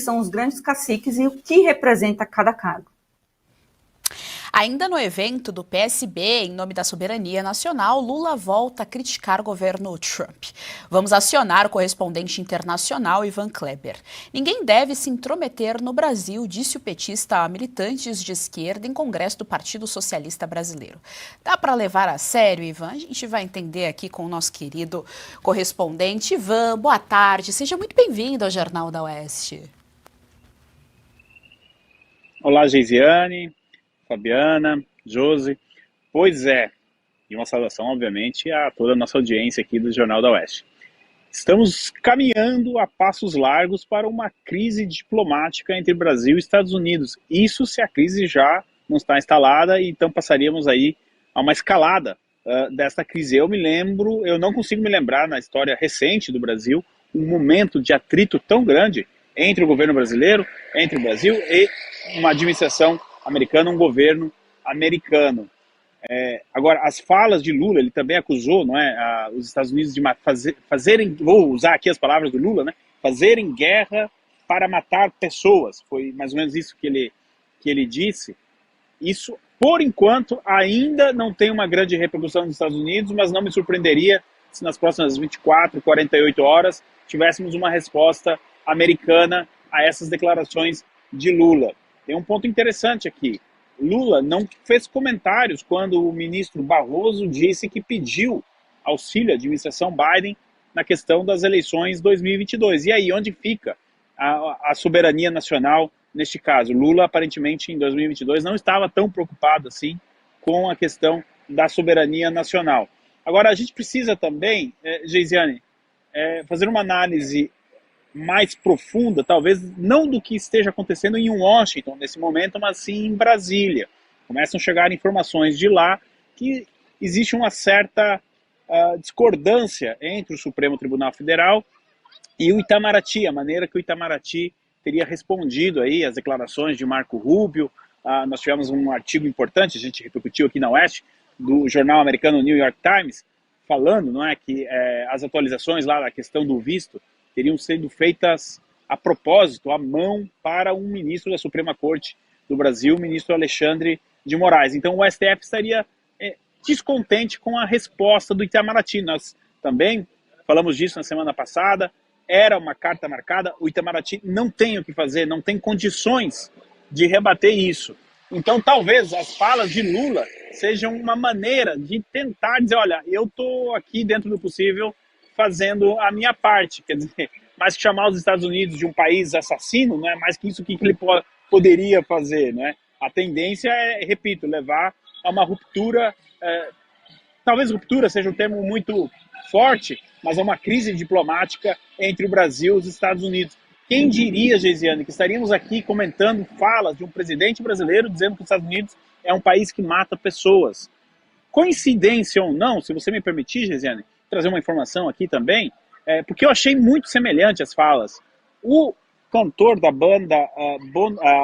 são os grandes caciques e o que representa cada cargo. Ainda no evento do PSB, em nome da soberania nacional, Lula volta a criticar o governo Trump. Vamos acionar o correspondente internacional Ivan Kleber. Ninguém deve se intrometer no Brasil, disse o petista a militantes de esquerda em congresso do Partido Socialista Brasileiro. Dá para levar a sério, Ivan? A gente vai entender aqui com o nosso querido correspondente. Ivan, boa tarde. Seja muito bem-vindo ao Jornal da Oeste. Olá, Geisiane, Fabiana, Josi. Pois é, e uma saudação, obviamente, a toda a nossa audiência aqui do Jornal da Oeste. Estamos caminhando a passos largos para uma crise diplomática entre Brasil e Estados Unidos. Isso se a crise já não está instalada, então passaríamos aí a uma escalada desta crise. Eu não consigo me lembrar na história recente do Brasil um momento de atrito tão grande entre o governo brasileiro, entre o Brasil e uma administração americana, um governo americano. Agora, as falas de Lula, ele também acusou, não é, os Estados Unidos de fazerem, vou usar aqui as palavras do Lula, né, fazerem guerra para matar pessoas. Foi mais ou menos isso que ele disse. Isso, por enquanto, ainda não tem uma grande repercussão nos Estados Unidos, mas não me surpreenderia se nas próximas 24, 48 horas tivéssemos uma resposta americana a essas declarações de Lula. Tem um ponto interessante aqui. Lula não fez comentários quando o ministro Barroso disse que pediu auxílio à administração Biden na questão das eleições 2022. E aí, onde fica a soberania nacional neste caso? Lula, aparentemente, em 2022, não estava tão preocupado assim com a questão da soberania nacional. Agora, a gente precisa também, Geisiane, fazer uma análise mais profunda, talvez não do que esteja acontecendo em Washington nesse momento, mas sim em Brasília. Começam a chegar informações de lá que existe uma certa discordância entre o Supremo Tribunal Federal e o Itamaraty, a maneira que o Itamaraty teria respondido aí às declarações de Marco Rubio. Nós tivemos um artigo importante, a gente repercutiu aqui na Oeste, do jornal americano New York Times, falando, não é, que as atualizações lá da questão do visto teriam sido feitas a propósito, à mão, para um ministro da Suprema Corte do Brasil, o ministro Alexandre de Moraes. Então o STF estaria descontente com a resposta do Itamaraty. Nós também falamos disso na semana passada, era uma carta marcada, o Itamaraty não tem o que fazer, não tem condições de rebater isso. Então talvez as falas de Lula sejam uma maneira de tentar dizer, olha, eu estou aqui dentro do possível fazendo a minha parte, quer dizer, mais que chamar os Estados Unidos de um país assassino, não é mais que isso que ele poderia fazer, não é? A tendência é, repito, levar a uma ruptura, talvez ruptura seja um termo muito forte, mas a uma crise diplomática entre o Brasil e os Estados Unidos. Quem diria, Geisiane, que estaríamos aqui comentando falas de um presidente brasileiro dizendo que os Estados Unidos é um país que mata pessoas? Coincidência ou não, se você me permitir, Geisiane, trazer uma informação aqui também, porque eu achei muito semelhante as falas. O cantor da banda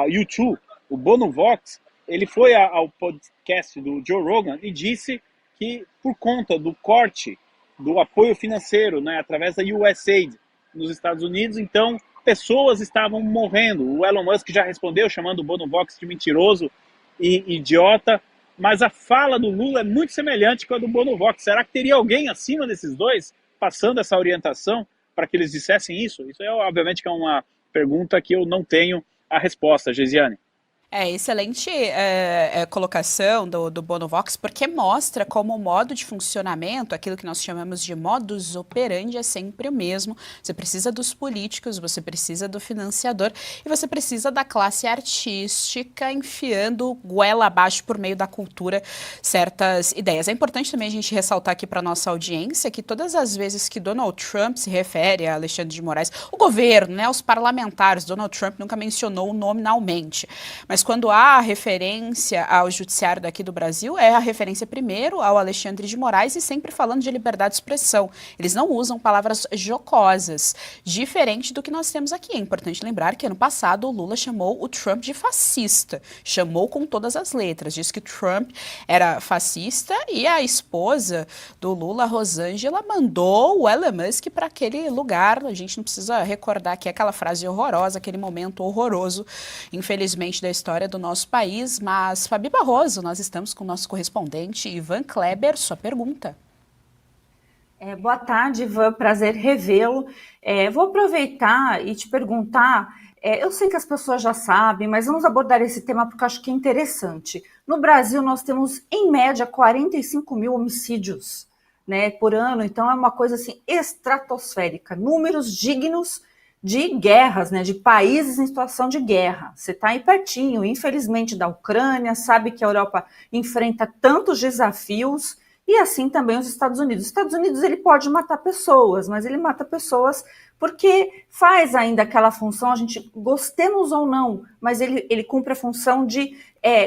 U2, o Bono Vox, ele foi ao podcast do Joe Rogan e disse que por conta do corte do apoio financeiro, né, através da USAID nos Estados Unidos, então pessoas estavam morrendo. O Elon Musk já respondeu chamando o Bono Vox de mentiroso e idiota, mas a fala do Lula é muito semelhante com a do Bono Vox. Será que teria alguém acima desses dois passando essa orientação para que eles dissessem isso? Isso obviamente que é uma pergunta que eu não tenho a resposta, Geisiane. Excelente colocação do Bono Vox, porque mostra como o modo de funcionamento, aquilo que nós chamamos de modus operandi, é sempre o mesmo. Você precisa dos políticos, você precisa do financiador e você precisa da classe artística enfiando goela abaixo por meio da cultura certas ideias. É importante também a gente ressaltar aqui para a nossa audiência que todas as vezes que Donald Trump se refere a Alexandre de Moraes, o governo, né, os parlamentares, Donald Trump nunca mencionou nominalmente, mas mas quando há referência ao judiciário daqui do Brasil, é a referência primeiro ao Alexandre de Moraes e sempre falando de liberdade de expressão. Eles não usam palavras jocosas, diferente do que nós temos aqui. É importante lembrar que ano passado o Lula chamou o Trump de fascista, chamou com todas as letras, disse que Trump era fascista e a esposa do Lula, Rosângela, mandou o Elon Musk para aquele lugar. A gente não precisa recordar aqui aquela frase horrorosa, aquele momento horroroso, infelizmente, da história do nosso país. Mas, Fabi Barroso, nós estamos com o nosso correspondente Ivan Kleber. Sua pergunta. Boa tarde, Ivan. Prazer revê-lo. Vou aproveitar e te perguntar. Eu sei que as pessoas já sabem, mas vamos abordar esse tema porque eu acho que é interessante. No Brasil, nós temos, em média, 45 mil homicídios, né, por ano. Então, é uma coisa assim, estratosférica. Números dignos de guerras, né, de países em situação de guerra. Você está aí pertinho, infelizmente, da Ucrânia, sabe que a Europa enfrenta tantos desafios, e assim também os Estados Unidos. Os Estados Unidos ele pode matar pessoas, mas ele mata pessoas porque faz ainda aquela função, a gente gostemos ou não, mas ele cumpre a função de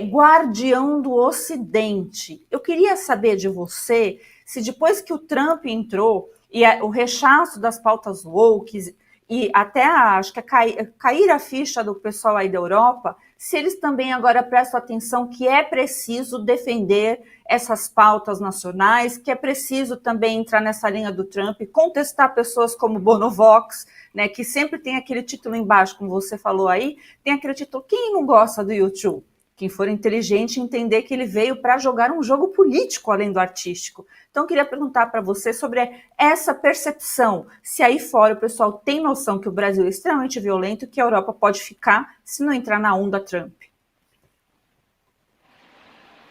guardião do Ocidente. Eu queria saber de você se depois que o Trump entrou e o rechaço das pautas woke e até acho que cair a ficha do pessoal aí da Europa, se eles também agora prestam atenção que é preciso defender essas pautas nacionais, que é preciso também entrar nessa linha do Trump, contestar pessoas como Bonovox, né, que sempre tem aquele título embaixo, como você falou aí, tem aquele título, quem não gosta do YouTube? Quem for inteligente entender que ele veio para jogar um jogo político além do artístico. Então, eu queria perguntar para você sobre essa percepção, se aí fora o pessoal tem noção que o Brasil é extremamente violento e que a Europa pode ficar se não entrar na onda Trump.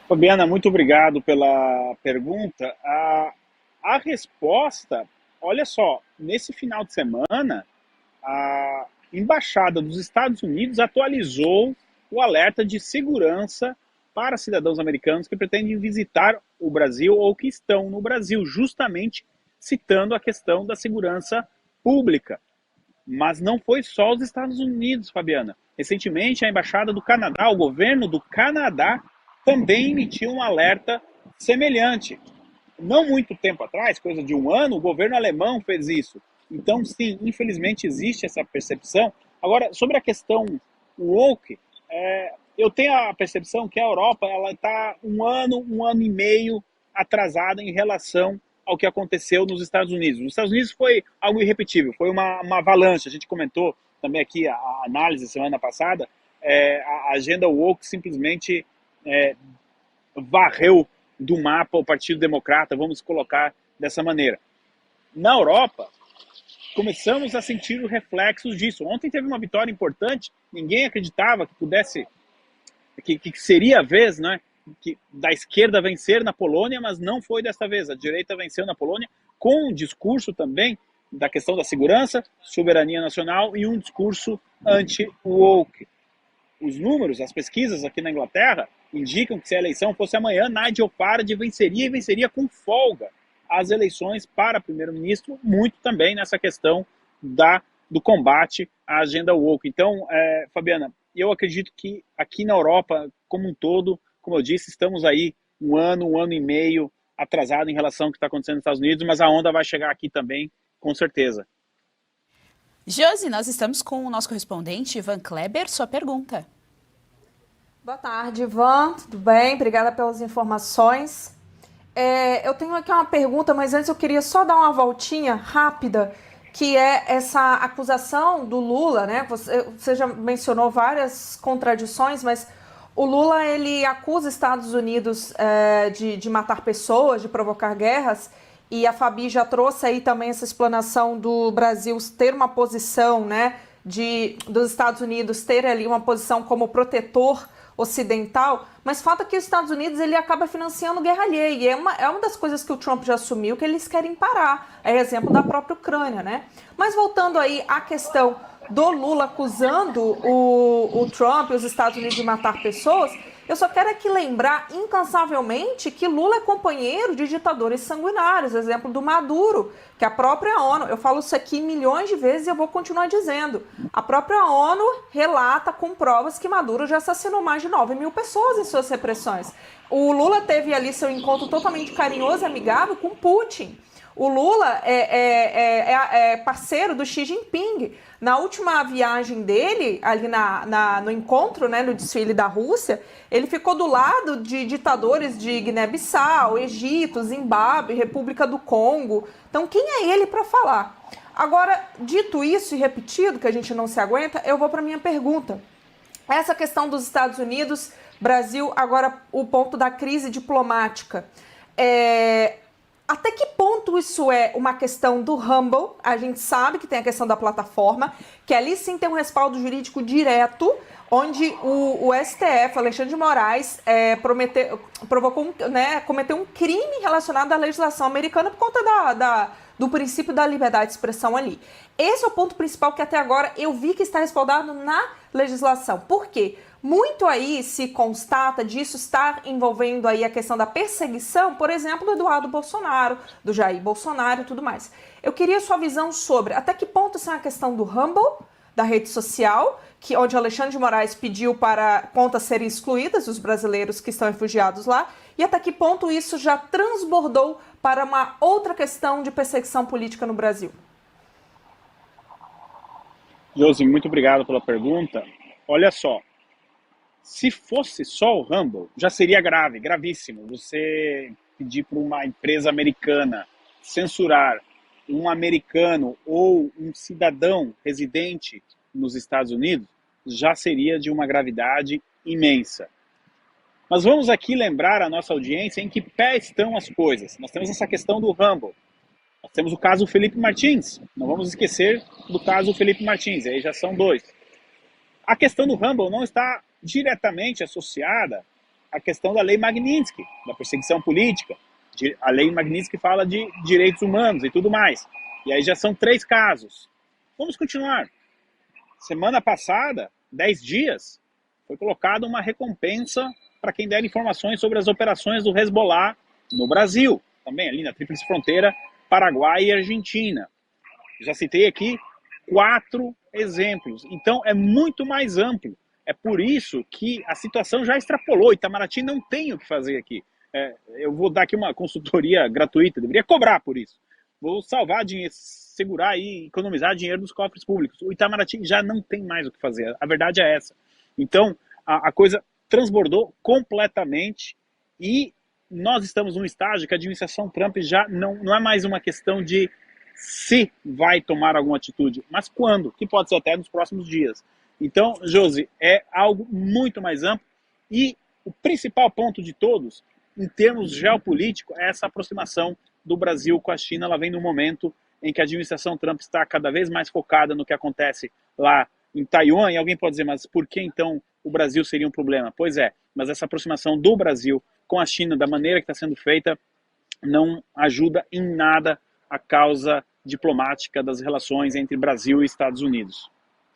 Fabiana, muito obrigado pela pergunta. A resposta, olha só, nesse final de semana, a Embaixada dos Estados Unidos atualizou o alerta de segurança para cidadãos americanos que pretendem visitar o Brasil ou que estão no Brasil, justamente citando a questão da segurança pública. Mas não foi só os Estados Unidos, Fabiana. Recentemente, a Embaixada do Canadá, o governo do Canadá, também emitiu um alerta semelhante. Não muito tempo atrás, coisa de um ano, o governo alemão fez isso. Então, sim, infelizmente existe essa percepção. Agora, sobre a questão woke, eu tenho a percepção que a Europa está um ano e meio atrasada em relação ao que aconteceu nos Estados Unidos. Nos Estados Unidos foi algo irrepetível, foi uma avalanche. A gente comentou também aqui a análise semana passada, a agenda woke simplesmente varreu do mapa o Partido Democrata, vamos colocar dessa maneira. Na Europa, começamos a sentir os reflexos disso. Ontem teve uma vitória importante, ninguém acreditava que pudesse, que seria a vez, né, da esquerda vencer na Polônia, mas não foi desta vez. A direita venceu na Polônia com um discurso também da questão da segurança, soberania nacional e um discurso anti-woke. Os números, as pesquisas aqui na Inglaterra indicam que se a eleição fosse amanhã, Nigel Farage venceria e venceria com folga as eleições para primeiro-ministro, muito também nessa questão do combate à agenda woke. Então, Fabiana, eu acredito que aqui na Europa, como um todo, como eu disse, estamos aí um ano e meio atrasado em relação ao que está acontecendo nos Estados Unidos, mas a onda vai chegar aqui também, com certeza. Josi, nós estamos com o nosso correspondente, Ivan Kleber. Sua pergunta. Boa tarde, Ivan. Tudo bem? Obrigada pelas informações. Eu tenho aqui uma pergunta, mas antes eu queria só dar uma voltinha rápida, que é essa acusação do Lula, né? Você já mencionou várias contradições, mas o Lula, ele acusa Estados Unidos de matar pessoas, de provocar guerras, e a Fabi já trouxe aí também essa explanação do Brasil ter uma posição, né, dos Estados Unidos ter ali uma posição como protetor ocidental, mas falta que os Estados Unidos ele acaba financiando guerra alheia, e é uma das coisas que o Trump já assumiu, que eles querem parar, é exemplo da própria Ucrânia, né? Mas voltando aí à questão do Lula acusando o Trump e os Estados Unidos de matar pessoas, Eu só quero aqui lembrar incansavelmente que Lula é companheiro de ditadores sanguinários, exemplo do Maduro, que a própria ONU, eu falo isso aqui milhões de vezes e eu vou continuar dizendo, a própria ONU relata com provas que Maduro já assassinou mais de 9 mil pessoas em suas repressões. O Lula teve ali seu encontro totalmente carinhoso e amigável com Putin. O Lula é parceiro do Xi Jinping. Na última viagem dele, ali no encontro, né, no desfile da Rússia, ele ficou do lado de ditadores de Guiné-Bissau, Egito, Zimbábue, República do Congo. Então, quem é ele para falar? Agora, dito isso e repetido, que a gente não se aguenta, eu vou para minha pergunta. Essa questão dos Estados Unidos, Brasil, agora o ponto da crise diplomática. Até que ponto isso é uma questão do Rumble? A gente sabe que tem a questão da plataforma, que ali sim tem um respaldo jurídico direto, onde o STF, Alexandre de Moraes, cometeu um crime relacionado à legislação americana por conta do princípio da liberdade de expressão ali. Esse é o ponto principal que até agora eu vi que está respaldado na legislação. Por quê? Muito aí se constata disso estar envolvendo aí a questão da perseguição, por exemplo, do Eduardo Bolsonaro, do Jair Bolsonaro e tudo mais. Eu queria sua visão sobre até que ponto isso é uma questão do Rumble, da rede social, onde Alexandre de Moraes pediu para contas serem excluídas, os brasileiros que estão refugiados lá, e até que ponto isso já transbordou para uma outra questão de perseguição política no Brasil. Josi, muito obrigado pela pergunta. Olha só, se fosse só o Rumble, já seria grave, gravíssimo. Você pedir para uma empresa americana censurar um americano ou um cidadão residente nos Estados Unidos, já seria de uma gravidade imensa. Mas vamos aqui lembrar a nossa audiência em que pé estão as coisas. Nós temos essa questão do Rumble. Nós temos o caso Felipe Martins. Não vamos esquecer do caso Felipe Martins, aí já são dois. A questão do Rumble não está diretamente associada à questão da lei Magnitsky, da perseguição política. A lei Magnitsky fala de direitos humanos e tudo mais. E aí já são 3 casos. Vamos continuar. Semana passada, 10 dias, foi colocada uma recompensa para quem der informações sobre as operações do Hezbollah no Brasil. Também ali na Tríplice Fronteira, Paraguai e Argentina. Já citei aqui 4 exemplos. Então é muito mais amplo. É por isso que a situação já extrapolou. Itamaraty não tem o que fazer aqui. Eu vou dar aqui uma consultoria gratuita, deveria cobrar por isso. Vou salvar dinheiro, segurar e economizar dinheiro dos cofres públicos. O Itamaraty já não tem mais o que fazer. A verdade é essa. Então, a coisa transbordou completamente e nós estamos num estágio que a administração Trump já não é mais uma questão de se vai tomar alguma atitude, mas quando, que pode ser até nos próximos dias. Então, Josi, é algo muito mais amplo e o principal ponto de todos, em termos geopolíticos, é essa aproximação do Brasil com a China. Ela vem num momento em que a administração Trump está cada vez mais focada no que acontece lá em Taiwan, e alguém pode dizer, mas por que então o Brasil seria um problema? Pois é, mas essa aproximação do Brasil com a China, da maneira que está sendo feita, não ajuda em nada a causa diplomática das relações entre Brasil e Estados Unidos.